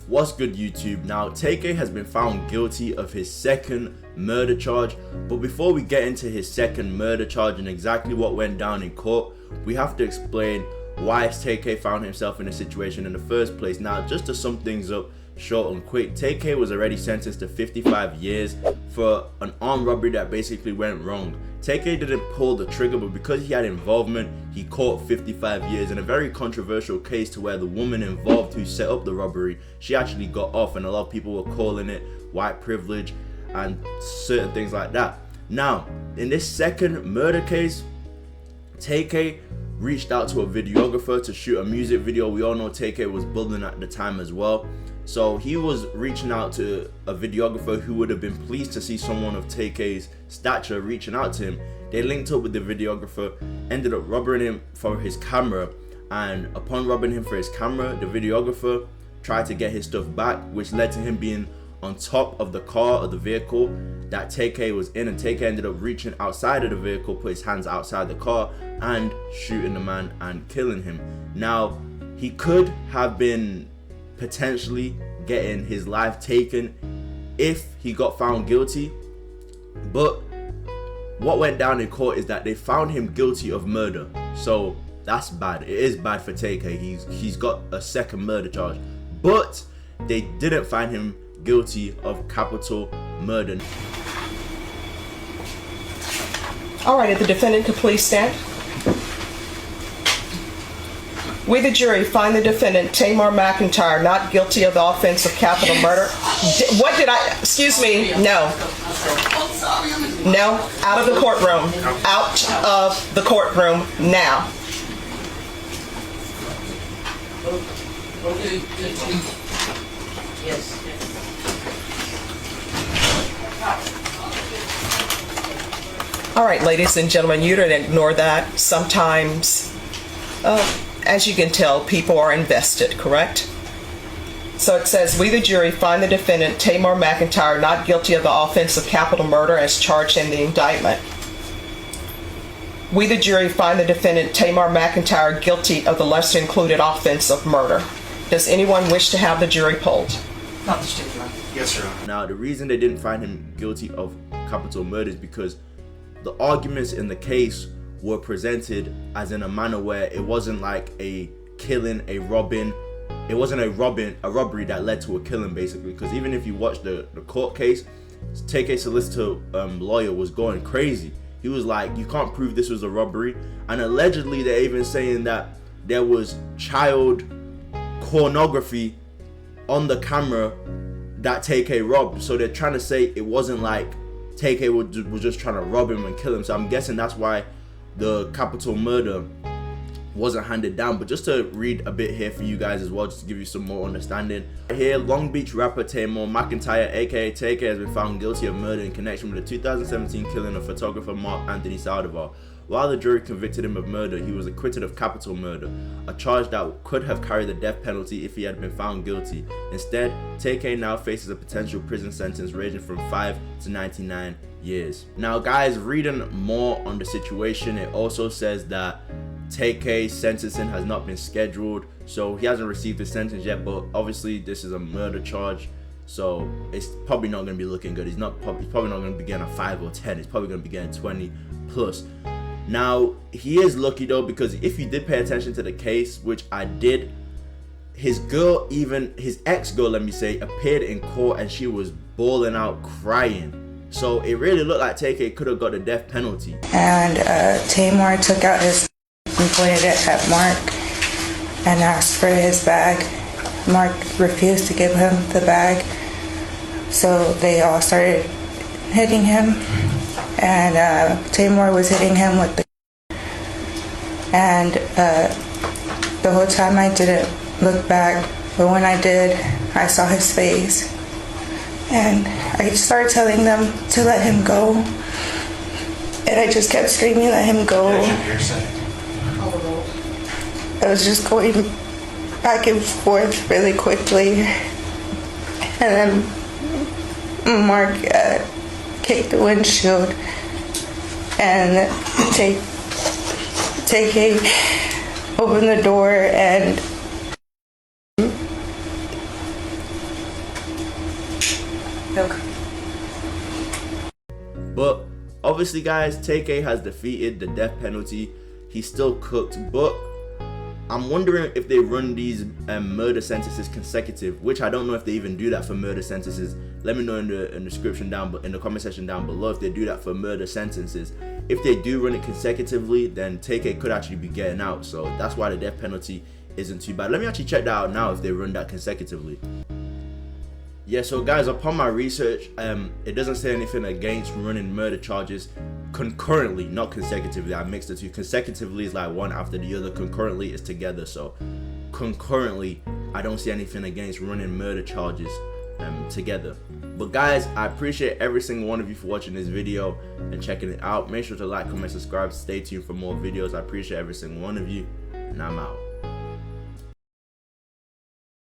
What's good, YouTube? Now, TK has been found guilty of his second murder charge, but before we get into his second murder charge and exactly what went down in court, we have to explain why TK found himself in a situation in the first place. Now, just to sum things up short and quick, TK was already sentenced to 55 years for an armed robbery that basically went wrong. TK didn't pull the trigger, but because he had involvement, he caught 55 years in a very controversial case to where the woman involved who set up the robbery, she actually got off, and a lot of people were calling it white privilege and certain things like that. Now, in this second murder case, TK reached out to a videographer to shoot a music video. We all know TK was building at the time as well. So he was reaching out to a videographer who would have been pleased to see someone of TK's stature reaching out to him. They linked up with the videographer, ended up robbing him for his camera, and upon robbing him for his camera, the videographer tried to get his stuff back, which led to him being on top of the car or the vehicle that TK was in, and TK ended up reaching outside of the vehicle, put his hands outside the car and shooting the man and killing him. Now, he could have been potentially getting his life taken if he got found guilty, but what went down in court is that they found him guilty of murder. So that's bad. It is bad for TK. He's got a second murder charge, but they didn't find him guilty of capital murder. All right, if the defendant could please stand. We, the jury, find the defendant, Tamar McIntyre, not guilty of the offense of capital murder. Excuse me, no. No, out of the courtroom. Out of the courtroom now. Yes. All right, ladies and gentlemen, you don't ignore that. Sometimes, as you can tell, people are invested, correct? So it says, we, the jury, find the defendant, Tamar McIntyre, not guilty of the offense of capital murder as charged in the indictment. We, the jury, find the defendant, Tamar McIntyre, guilty of the lesser included offense of murder. Does anyone wish to have the jury polled? Not the state, Your Honor. Yes, Your Honor. Now, the reason they didn't find him guilty of capital murder is because the arguments in the case were presented as in a manner where it wasn't like a killing, a robbing. It wasn't a robbery that led to a killing, basically. Because even if you watch the court case, TK solicitor lawyer was going crazy. He was like, you can't prove this was a robbery. And allegedly, they're even saying that there was child pornography on the camera that TK robbed. So they're trying to say it wasn't like TK was just trying to rob him and kill him. So I'm guessing that's why the capital murder wasn't handed down. But just to read a bit here for you guys as well, just to give you some more understanding. Here, Long Beach rapper Tamar McIntyre, aka TK, has been found guilty of murder in connection with the 2017 killing of photographer Anthony Saldivar. While the jury convicted him of murder, he was acquitted of capital murder, a charge that could have carried the death penalty if he had been found guilty. Instead, TK now faces a potential prison sentence ranging from 5 to 99 years. Now, guys, reading more on the situation, it also says that TK's sentencing has not been scheduled, so he hasn't received his sentence yet, but obviously this is a murder charge, so it's probably not going to be looking good. He's probably not going to be getting a 5 or 10. He's probably going to be getting 20 plus. Now, he is lucky though, because if you did pay attention to the case, which I did, his ex-girl, let me say, appeared in court and she was bawling out crying. So it really looked like TK could have got the death penalty. And Tamar took out his and pointed it at Mark and asked for his bag. Mark refused to give him the bag, so they all started hitting him, and Tamar was hitting him with the and the whole time I didn't look back, but when I did, I saw his face, and I started telling them to let him go, and I just kept screaming, let him go. I was just going back and forth really quickly, and then Mark kicked the windshield, and TK opened the door, and But obviously, guys, TK has defeated the death penalty. He's still cooked, but I'm wondering if they run these murder sentences consecutive, which I don't know if they even do that for murder sentences. Let me know in the description in the comment section down below if they do that for murder sentences. If they do run it consecutively, then TK could actually be getting out. So that's why the death penalty isn't too bad. Let me actually check that out now if they run that consecutively. Yeah, so guys, upon my research, it doesn't say anything against running murder charges concurrently, not consecutively. I mixed the two. Consecutively is like one after the other. Concurrently is together. So concurrently, I don't see anything against running murder charges together. But guys, I appreciate every single one of you for watching this video and checking it out. Make sure to like, comment, subscribe. Stay tuned for more videos. I appreciate every single one of you, and I'm out.